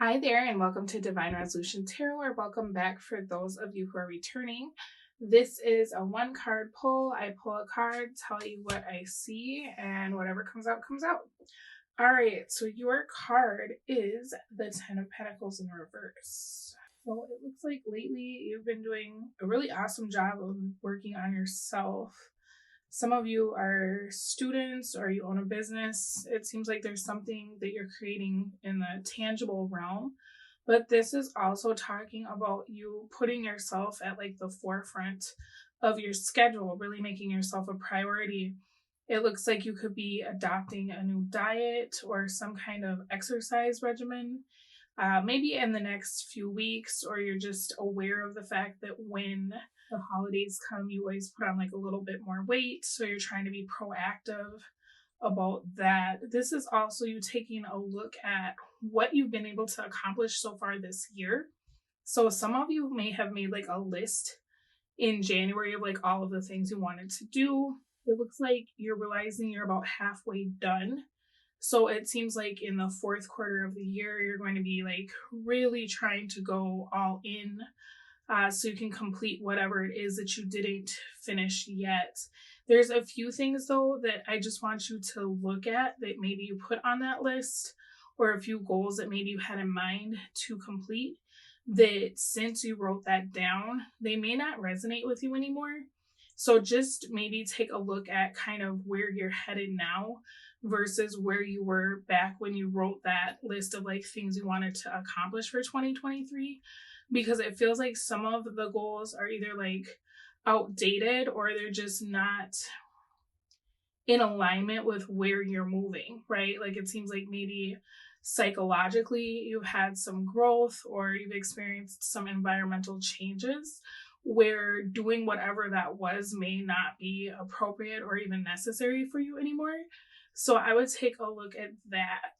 Hi there, and welcome to Divine Resolution Tarot, or welcome back for those of you who are returning. This is a one card pull. I pull a card, tell you what I see, and whatever comes out, comes out. All right, so your card is the Ten of Pentacles in reverse. So it looks like lately you've been doing a really awesome job of working on yourself. Some of you are students or you own a business. It seems like there's something that you're creating in the tangible realm. But this is also talking about you putting yourself at like the forefront of your schedule, really making yourself a priority. It looks like you could be adopting a new diet or some kind of exercise regimen, maybe in the next few weeks, or you're just aware of the fact that when the holidays come, you always put on like a little bit more weight. So you're trying to be proactive about that. This is also you taking a look at what you've been able to accomplish so far this year. So some of you may have made like a list in January of like all of the things you wanted to do. It looks like you're realizing you're about halfway done. So it seems like in the fourth quarter of the year, you're going to be like really trying to go all in, so you can complete whatever it is that you didn't finish yet. There's a few things though that I just want you to look at that maybe you put on that list, or a few goals that maybe you had in mind to complete, that since you wrote that down, they may not resonate with you anymore. So just maybe take a look at kind of where you're headed now versus where you were back when you wrote that list of like things you wanted to accomplish for 2023, because it feels like some of the goals are either like outdated or they're just not in alignment with where you're moving, right? Like it seems like maybe psychologically you've had some growth or you've experienced some environmental changes where doing whatever that was may not be appropriate or even necessary for you anymore. So I would take a look at that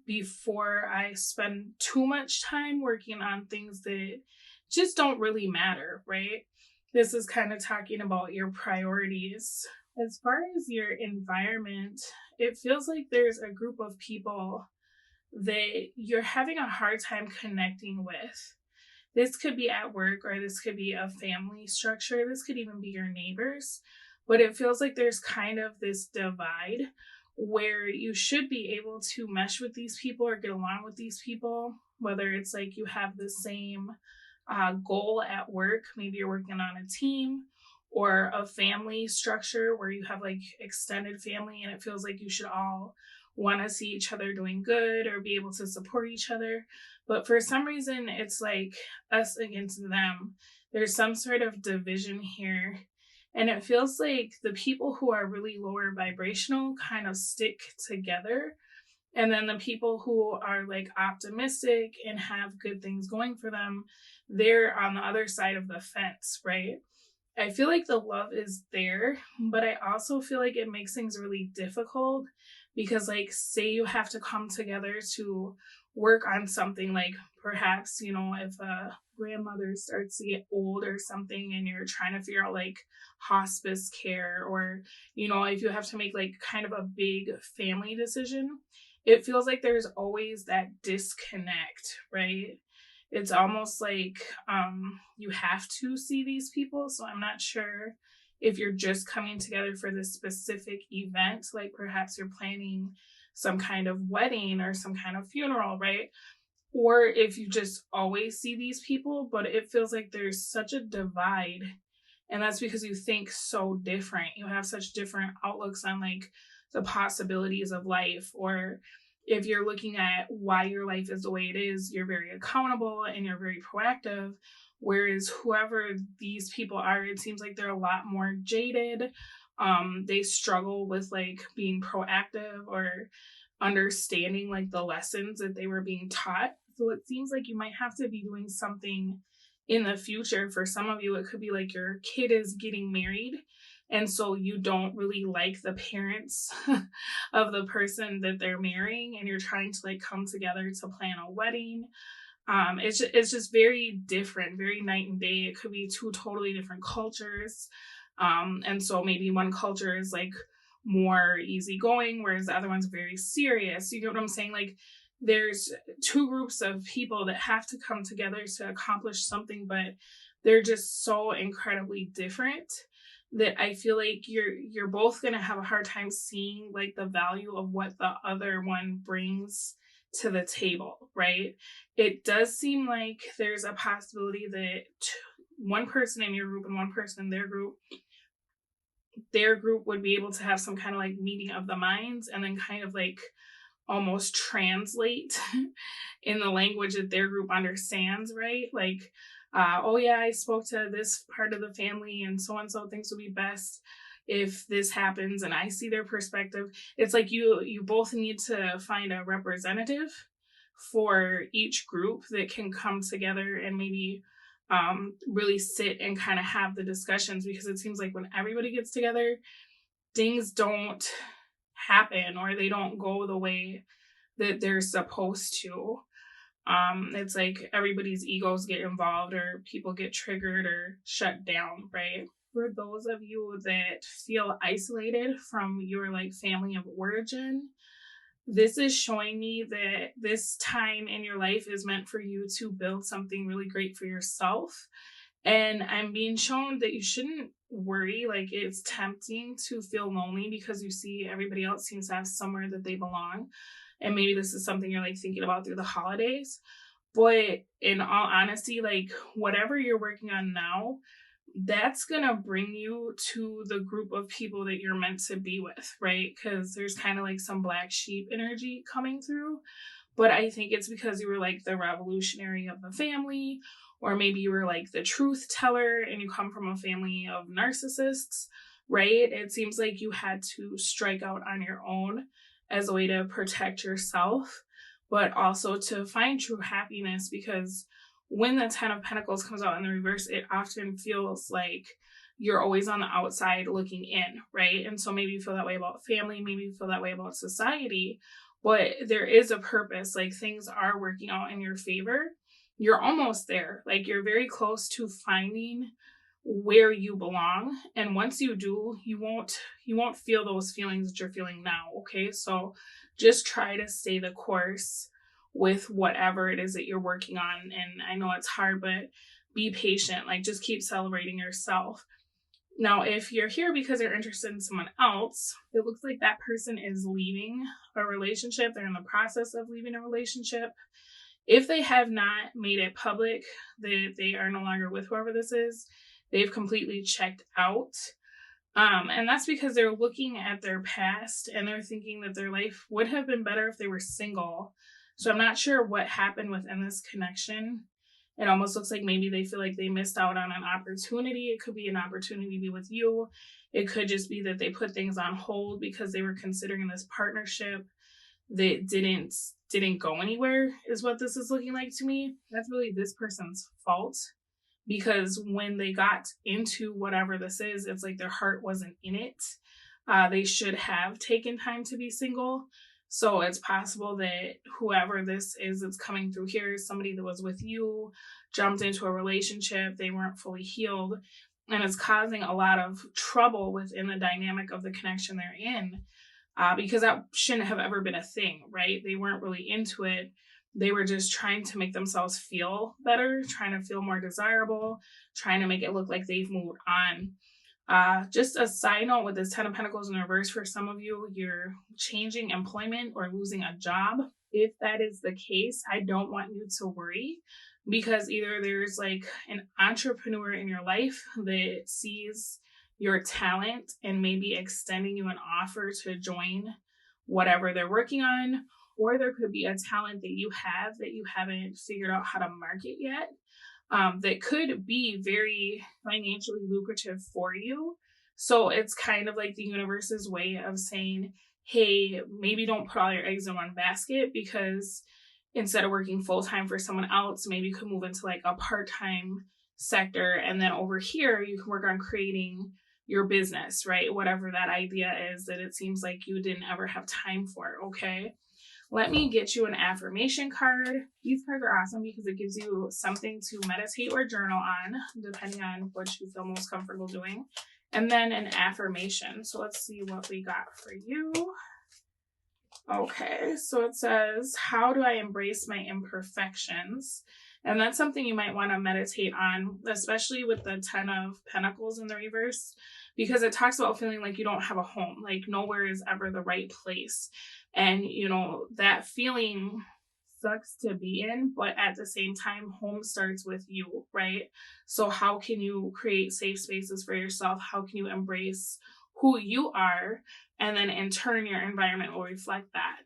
before I spend too much time working on things that just don't really matter, right? This is kind of talking about your priorities. As far as your environment, it feels like there's a group of people that you're having a hard time connecting with. This could be at work, or this could be a family structure. This could even be your neighbors. But it feels like there's kind of this divide where you should be able to mesh with these people or get along with these people, whether it's like you have the same goal at work, maybe you're working on a team, or a family structure where you have like extended family and it feels like you should all want to see each other doing good or be able to support each other. But for some reason, it's like us against them. There's some sort of division here. And it feels like the people who are really lower vibrational kind of stick together. And then the people who are like optimistic and have good things going for them, they're on the other side of the fence, right? I feel like the love is there, but I also feel like it makes things really difficult because, like, say you have to come together to work on something, like perhaps, you know, if a grandmother starts to get old or something and you're trying to figure out like hospice care, or, you know, if you have to make like kind of a big family decision, it feels like there's always that disconnect, right? It's almost like you have to see these people. So I'm not sure if you're just coming together for this specific event, like perhaps you're planning some kind of wedding or some kind of funeral, right? Or if you just always see these people, but it feels like there's such a divide. And that's because you think so different. You have such different outlooks on like the possibilities of life, or if you're looking at why your life is the way it is, you're very accountable and you're very proactive. Whereas whoever these people are, it seems like they're a lot more jaded. They struggle with like being proactive or understanding like the lessons that they were being taught. So it seems like you might have to be doing something in the future. For some of you, it could be like your kid is getting married, and so you don't really like the parents of the person that they're marrying, and you're trying to like come together to plan a wedding. It's just very different, very night and day. It could be two totally different cultures. And so maybe one culture is like more easygoing, whereas the other one's very serious. You get what I'm saying? Like there's two groups of people that have to come together to accomplish something, but they're just so incredibly different that I feel like you're both going to have a hard time seeing like the value of what the other one brings to the table, right? It does seem like there's a possibility that one person in your group and one person in their group would be able to have some kind of like meeting of the minds and then kind of like almost translate in the language that their group understands, right? Like, oh yeah, I spoke to this part of the family and so thinks would be best if this happens, and I see their perspective. It's like you both need to find a representative for each group that can come together and maybe really sit and kind of have the discussions, because it seems like when everybody gets together, things don't happen or they don't go the way that they're supposed to. It's like everybody's egos get involved or people get triggered or shut down, right? For those of you that feel isolated from your like family of origin, this is showing me that this time in your life is meant for you to build something really great for yourself. And I'm being shown that you shouldn't worry. Like, it's tempting to feel lonely because you see everybody else seems to have somewhere that they belong. And maybe this is something you're like thinking about through the holidays. But in all honesty, like whatever you're working on now, that's going to bring you to the group of people that you're meant to be with, right? Because there's kind of like some black sheep energy coming through. But I think it's because you were like the revolutionary of the family, or maybe you were like the truth teller and you come from a family of narcissists, right? It seems like you had to strike out on your own as a way to protect yourself, but also to find true happiness, because when the Ten of Pentacles comes out in the reverse, it often feels like you're always on the outside looking in, right? And so maybe you feel that way about family, maybe you feel that way about society, but there is a purpose. Like, things are working out in your favor. You're almost there. Like, you're very close to finding where you belong. And once you do, you won't feel those feelings that you're feeling now. Okay. So just try to stay the course with whatever it is that you're working on. And I know it's hard, but be patient. Like, just keep celebrating yourself. Now, if you're here because you're interested in someone else, it looks like that person is leaving a relationship. They're in the process of leaving a relationship. If they have not made it public that they are no longer with whoever this is, they've completely checked out. And that's because they're looking at their past and they're thinking that their life would have been better if they were single. So I'm not sure what happened within this connection. It almost looks like maybe they feel like they missed out on an opportunity. It could be an opportunity to be with you. It could just be that they put things on hold because they were considering this partnership that didn't go anywhere, is what this is looking like to me. That's really this person's fault, because when they got into whatever this is, it's like their heart wasn't in it. They should have taken time to be single. So it's possible that whoever this is that's coming through here is somebody that was with you, jumped into a relationship, they weren't fully healed, and it's causing a lot of trouble within the dynamic of the connection they're in, because that shouldn't have ever been a thing, right? They weren't really into it. They were just trying to make themselves feel better, trying to feel more desirable, trying to make it look like they've moved on. Just a side note with this Ten of Pentacles in reverse, for some of you, you're changing employment or losing a job. If that is the case, I don't want you to worry, because either there's like an entrepreneur in your life that sees your talent and maybe extending you an offer to join whatever they're working on, or there could be a talent that you have that you haven't figured out how to market yet, that could be very financially lucrative for you. So it's kind of like the universe's way of saying, hey, maybe don't put all your eggs in one basket, because instead of working full-time for someone else, maybe you could move into like a part-time sector. And then over here, you can work on creating your business, right? Whatever that idea is that it seems like you didn't ever have time for, okay? Let me get you an affirmation card. These cards are awesome because it gives you something to meditate or journal on, depending on what you feel most comfortable doing. And then an affirmation. So let's see what we got for you. Okay, so it says, how do I embrace my imperfections? And that's something you might want to meditate on, especially with the 10 of Pentacles in the reverse, because it talks about feeling like you don't have a home, like nowhere is ever the right place. And, that feeling sucks to be in, but at the same time, home starts with you, right? So, how can you create safe spaces for yourself? How can you embrace who you are? And then in turn, your environment will reflect that.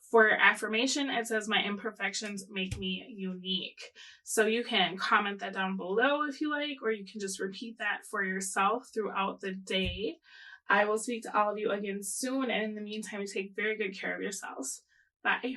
For affirmation, it says, my imperfections make me unique. So you can comment that down below if you like, or you can just repeat that for yourself throughout the day. I will speak to all of you again soon. And in the meantime, take very good care of yourselves. Bye.